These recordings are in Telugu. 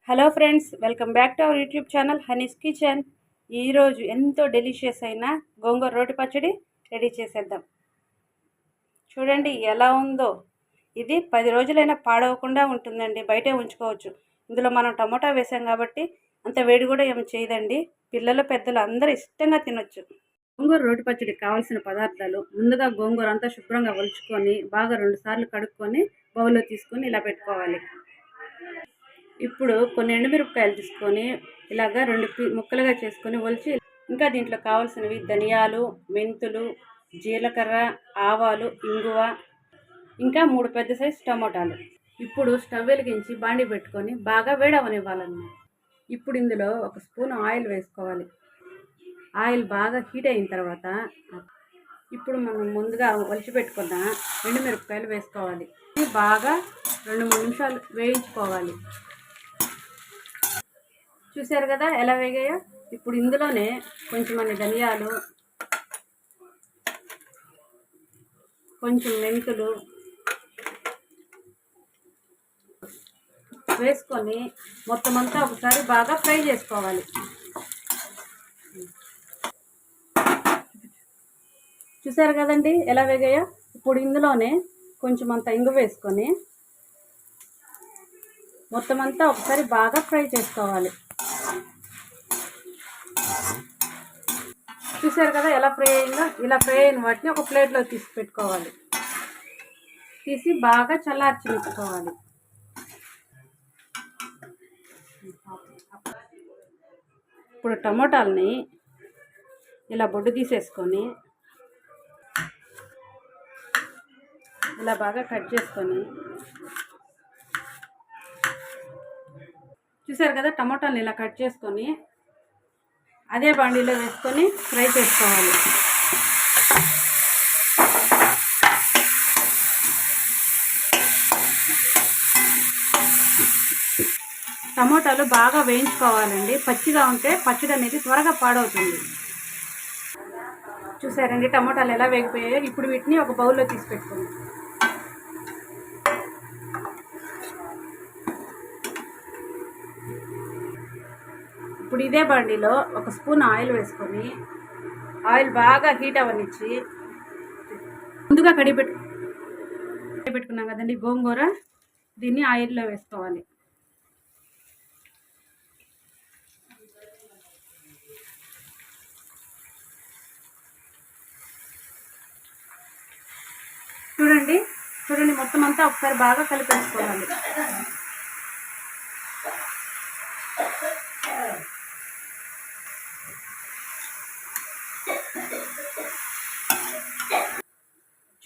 Hello friends, welcome back to our YouTube channel Honey's kitchen. ఈరోజు ఎంతో డెలిషియస్ అయిన గోంగూర రోటి పచ్చడి రెడీ చేసేద్దాం. చూడండి ఎలా ఉందో. ఇది 10 రోజులైనా పాడవకుండా ఉంటుందండి, బయటే ఉంచుకోవచ్చు. ఇందులో మనం టమోటా వేసాం కాబట్టి అంత వేడి కూడా ఏమి చేయదండి. పిల్లలు పెద్దలు అందరూ ఇష్టంగా తినొచ్చు. గోంగూర రోటి పచ్చడికి కావాల్సిన పదార్థాలు: ముందుగా గోంగూర అంతా శుభ్రంగా ఒలుచుకొని బాగా 2 సార్లు కడుక్కొని బౌల్లో తీసుకొని ఇలా పెట్టుకోవాలి. ఇప్పుడు కొన్ని ఎండుమిరపకాయలు తీసుకొని ఇలాగా 2 ముక్కలుగా చేసుకొని ఒలిచి, ఇంకా దీంట్లో కావాల్సినవి ధనియాలు, మెంతులు, జీలకర్ర, ఆవాలు, ఇంగువ, ఇంకా 3 పెద్ద సైజు టమోటాలు. ఇప్పుడు స్టవ్ వెలిగించి బాండి పెట్టుకొని బాగా వేడవనివ్వాలన్నమాట. ఇప్పుడు ఇందులో 1 స్పూన్ ఆయిల్ వేసుకోవాలి. ఆయిల్ బాగా హీట్ అయిన తర్వాత ఇప్పుడు మనం ముందుగా ఒలిచి పెట్టుకున్న ఎండుమిరపకాయలు వేసుకోవాలి. ఇది బాగా 2-3 నిమిషాలు వేయించుకోవాలి. చూసారు కదా ఎలా వేగాయో. ఇప్పుడు ఇందులోనే కొంచెం ధనియాలు, కొంచెం మెంతులు వేసుకొని మొత్తం అంతా ఒకసారి బాగా ఫ్రై చేసుకోవాలి. చూసారు కదండి ఎలా వేగాయో. ఇప్పుడు ఇందులోనే కొంచెం అంత ఇంగు వేసుకొని మొత్తం అంతా ఒకసారి బాగా ఫ్రై చేసుకోవాలి. చూసారు కదా ఎలా ఫ్రై అయిందో. ఇలా ఫ్రై అయిన వాటిని ఒక ప్లేట్లో తీసి పెట్టుకోవాలి. తీసి బాగా చల్లార్చిపెట్టుకోవాలి. ఇప్పుడు టమోటాలని ఇలా బొడ్డు తీసేసుకొని ఇలా బాగా కట్ చేసుకొని, చూసారు కదా టమోటాలను ఇలా కట్ చేసుకొని అదే బాండీలో వేసుకొని ఫ్రై చేసుకోవాలి. టమోటాలు బాగా వేయించుకోవాలండి. పచ్చిగా ఉంటే పచ్చడి అనేది త్వరగా పాడవుతుంది. చూసారండి టమోటాలు ఎలా వేగిపోయాయో. ఇప్పుడు వీటిని ఒక బౌల్లో తీసి పెట్టుకోండి. ఇప్పుడు ఇదే బండిలో 1 స్పూన్ ఆయిల్ వేసుకొని ఆయిల్ బాగా హీట్ అవ్వనిచ్చి, ముందుగా పెట్టుకున్నాం కదండి గోంగూర, దీన్ని ఆయిల్లో వేసుకోవాలి. చూడండి మొత్తం అంతా ఒకసారి బాగా కలిపేసుకోవాలి.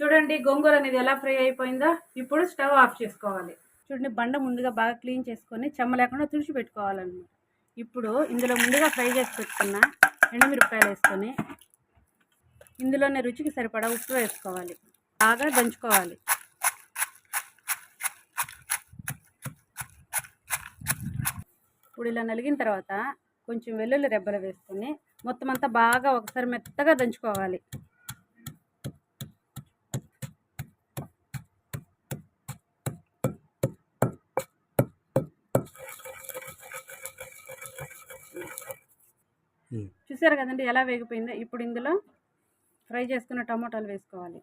చూడండి గోంగూర అనేది ఎలా ఫ్రై అయిపోయిందో. ఇప్పుడు స్టవ్ ఆఫ్ చేసుకోవాలి. చూడండి బండ ముందుగా బాగా క్లీన్ చేసుకొని చెమ్మ లేకుండా తుడిచి పెట్టుకోవాలన్నమాట. ఇప్పుడు ఇందులో ముందుగా ఫ్రై చేసి పెట్టుకున్న ఎండుమిరపకాయలు వేసుకొని ఇందులోనే రుచికి సరిపడా ఉప్పు వేసుకోవాలి. బాగా దంచుకోవాలి. ఇప్పుడు ఇలా నలిగిన తర్వాత కొంచెం వెల్లుల్లి రెబ్బలు వేసుకొని మొత్తం అంతా బాగా ఒకసారి మెత్తగా దంచుకోవాలి. చూసారు కదండి ఎలా వేగిపోయిందో. ఇప్పుడు ఇందులో ఫ్రై చేసుకున్న టమోటాలు వేసుకోవాలి.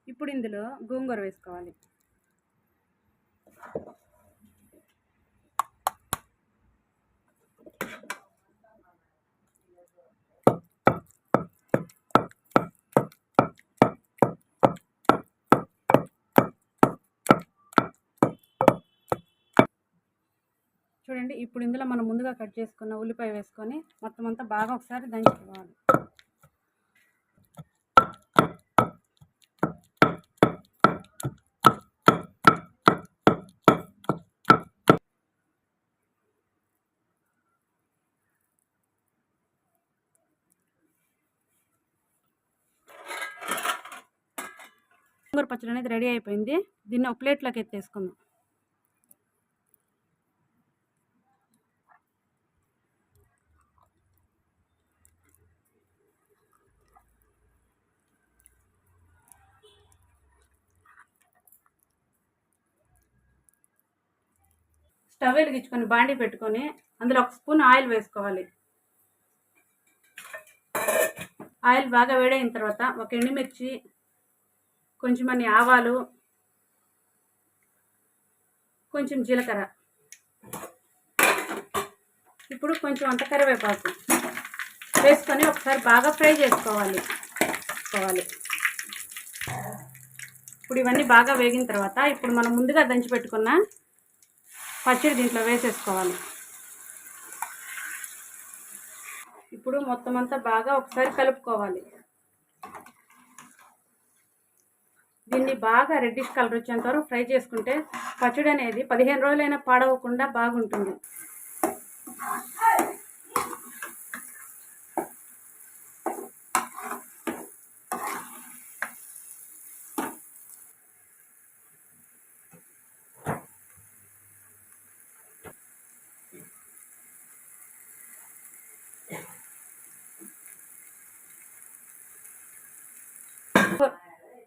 ఇప్పుడు ఇందులో గోంగూర వేసుకోవాలి. చూడండి ఇప్పుడు ఇందులో మనం ముందుగా కట్ చేసుకున్న ఉల్లిపాయ వేసుకొని మొత్తం అంతా బాగా ఒకసారి దంచుకోవాలి. పచ్చడి అనేది రెడీ అయిపోయింది. దీన్ని ఒక ప్లేట్లోకి ఎత్తేసుకుందాం. స్టవ్ వెలిగించుకొని బాండీ పెట్టుకొని అందులో 1 స్పూన్ ఆయిల్ వేసుకోవాలి. ఆయిల్ బాగా వేడైన తర్వాత 1 ఎండుమిర్చి, కొంచెం అన్ని ఆవాలు, కొంచెం జీలకర్ర, ఇప్పుడు కొంచెం అంత కరివేపాకు వేసుకొని ఒకసారి బాగా ఫ్రై చేసుకోవాలి. ఇప్పుడు ఇవన్నీ బాగా వేగిన తర్వాత ఇప్పుడు మనం ముందుగా దంచి పెట్టుకున్న పచ్చడి దీంట్లో వేసేసుకోవాలి. ఇప్పుడు మొత్తం అంతా బాగా ఒకసారి కలుపుకోవాలి. దీన్ని బాగా రెడ్డిష్ కలర్ వచ్చేంత వరకు ఫ్రై చేసుకుంటే పచ్చడి అనేది 15 రోజులైనా పాడవకుండా బాగుంటుంది.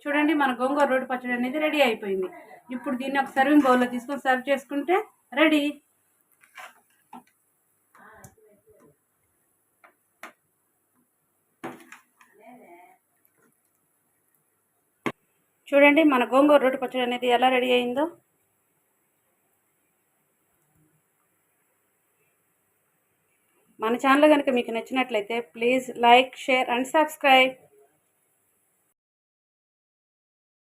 చూడండి, మన గోంగూర రోటి పచ్చడి అనేది రెడీ అయిపోయింది. ఇప్పుడు దీన్ని ఒక సర్వింగ్ బౌల్లో తీసుకొని సర్వ్ చేసుకుంటే రెడీ. చూడండి, మన గోంగూర రోటి పచ్చడి అనేది ఎలా రెడీ అయిందో. మన ఛానల్ కనుక మీకు నచ్చినట్లయితే please like, share and subscribe.